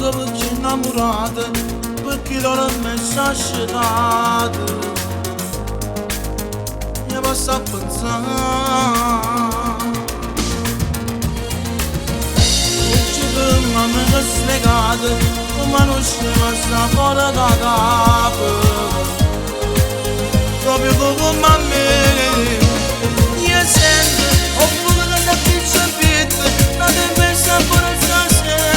Perché innamorata, perché loro mi sta scelata. Mi posso a pensare ci domani che slegata, come non ci passa fuori da capo. Proprio come a me, io sento, ho voluto da pizza pizza, la tempesta pure stasera.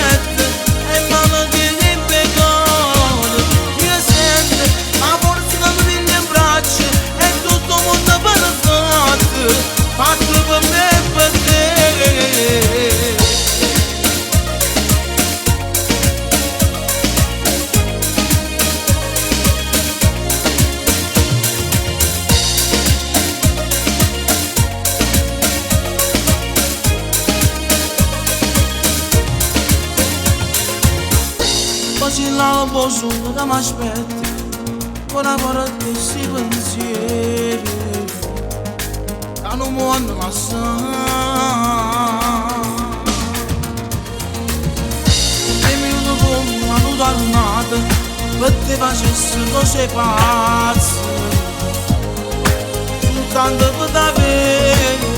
E mamma che ne peccato, io sento la forza che mi viene in braccio e tutto il mondo fatto per me e per te. Oggi la posso che mi aspetti, ora vorrei che si pensieri che non mi hanno lasciato. E minuto come una tornata per te facessi cose pazze, soltanto per te.